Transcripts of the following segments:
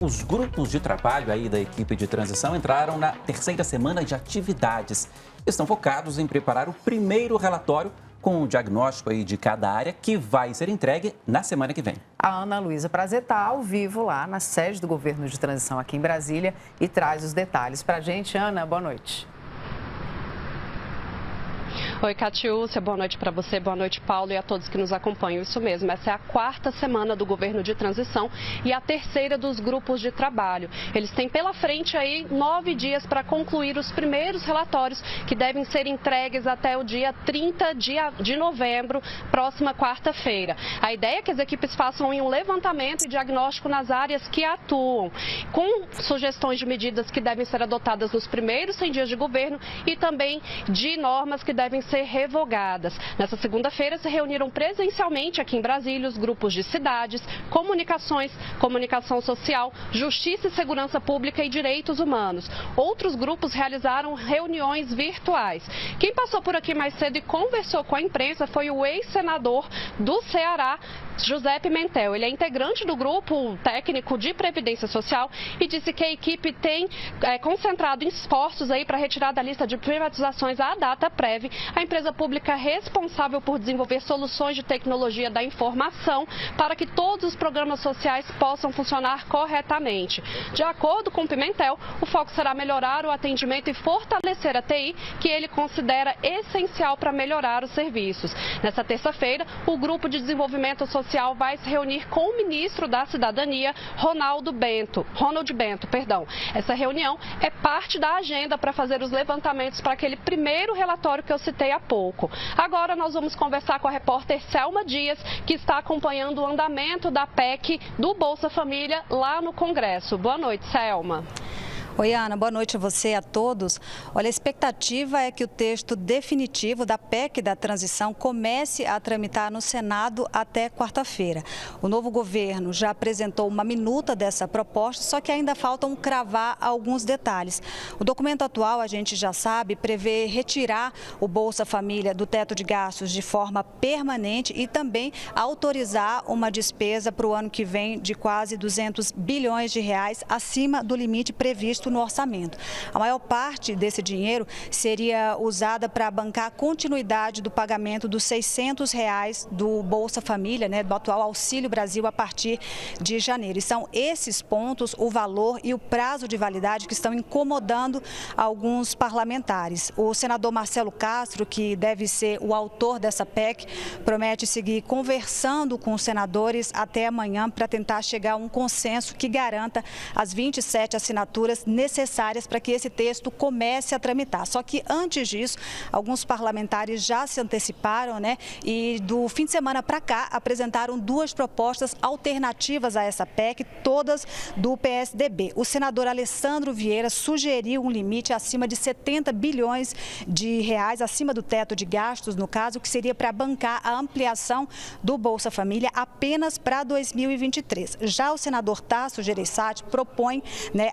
Os grupos de trabalho aí da equipe de transição entraram na terceira semana de atividades. Estão focados em preparar o primeiro relatório com o diagnóstico aí de cada área que vai ser entregue na semana que vem. A Ana Luísa Prazer está ao vivo lá na sede do governo de transição aqui em Brasília e traz os detalhes para a gente. Ana, boa noite. Oi, Catiúcia, boa noite para você, boa noite, Paulo, e a todos que nos acompanham. Isso mesmo, essa é a quarta semana do governo de transição e a terceira dos grupos de trabalho. Eles têm pela frente aí 9 dias para concluir os primeiros relatórios que devem ser entregues até o dia 30 de novembro, próxima quarta-feira. A ideia é que as equipes façam um levantamento e diagnóstico nas áreas que atuam, com sugestões de medidas que devem ser adotadas nos primeiros 100 dias de governo e também de normas que devem ser revogadas. Nessa segunda-feira se reuniram presencialmente aqui em Brasília os grupos de cidades, comunicações, comunicação social, justiça e segurança pública e direitos humanos. Outros grupos realizaram reuniões virtuais. Quem passou por aqui mais cedo e conversou com a imprensa foi o ex-senador do Ceará, José Pimentel. Ele é integrante do grupo técnico de Previdência Social e disse que a equipe tem concentrado esforços aí para retirar da lista de privatizações a Dataprev, a empresa pública responsável por desenvolver soluções de tecnologia da informação para que todos os programas sociais possam funcionar corretamente. De acordo com Pimentel, o foco será melhorar o atendimento e fortalecer a TI, que ele considera essencial para melhorar os serviços. Nessa terça-feira, o Grupo de Desenvolvimento Social vai se reunir com o ministro da Cidadania, Ronald Bento. Essa reunião é parte da agenda para fazer os levantamentos para aquele primeiro relatório que eu citei há pouco. Agora nós vamos conversar com a repórter Selma Dias, que está acompanhando o andamento da PEC do Bolsa Família lá no Congresso. Boa noite, Selma. Oi, Ana, boa noite a você e a todos. Olha, a expectativa é que o texto definitivo da PEC da transição comece a tramitar no Senado até quarta-feira. O novo governo já apresentou uma minuta dessa proposta, só que ainda faltam cravar alguns detalhes. O documento atual, a gente já sabe, prevê retirar o Bolsa Família do teto de gastos de forma permanente e também autorizar uma despesa para o ano que vem de quase 200 bilhões de reais acima do limite previsto no orçamento. A maior parte desse dinheiro seria usada para bancar a continuidade do pagamento dos R$ 600 do Bolsa Família, do atual Auxílio Brasil, a partir de janeiro. E são esses pontos, o valor e o prazo de validade que estão incomodando alguns parlamentares. O senador Marcelo Castro, que deve ser o autor dessa PEC, promete seguir conversando com os senadores até amanhã para tentar chegar a um consenso que garanta as 27 assinaturas necessárias para que esse texto comece a tramitar. Só que antes disso, alguns parlamentares já se anteciparam, e do fim de semana para cá apresentaram 2 propostas alternativas a essa PEC, todas do PSDB. O senador Alessandro Vieira sugeriu um limite acima de 70 bilhões de reais, acima do teto de gastos, no caso, que seria para bancar a ampliação do Bolsa Família apenas para 2023. Já o senador Tasso Gereissati propõe,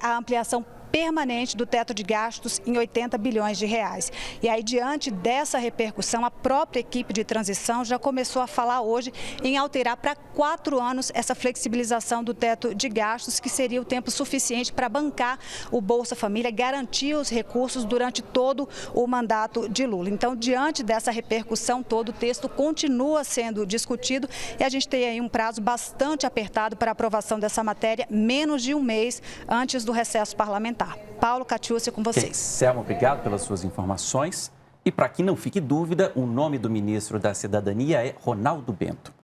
a ampliação permanente do teto de gastos em 80 bilhões de reais. E aí, diante dessa repercussão, a própria equipe de transição já começou a falar hoje em alterar para 4 anos essa flexibilização do teto de gastos, que seria o tempo suficiente para bancar o Bolsa Família, garantir os recursos durante todo o mandato de Lula. Então, diante dessa repercussão toda, o texto continua sendo discutido e a gente tem aí um prazo bastante apertado para a aprovação dessa matéria, menos de um mês antes do recesso parlamentar. Paulo, Catiúcia, com vocês. Selma, obrigado pelas suas informações. E para que não fique dúvida, o nome do ministro da Cidadania é Ronaldo Bento.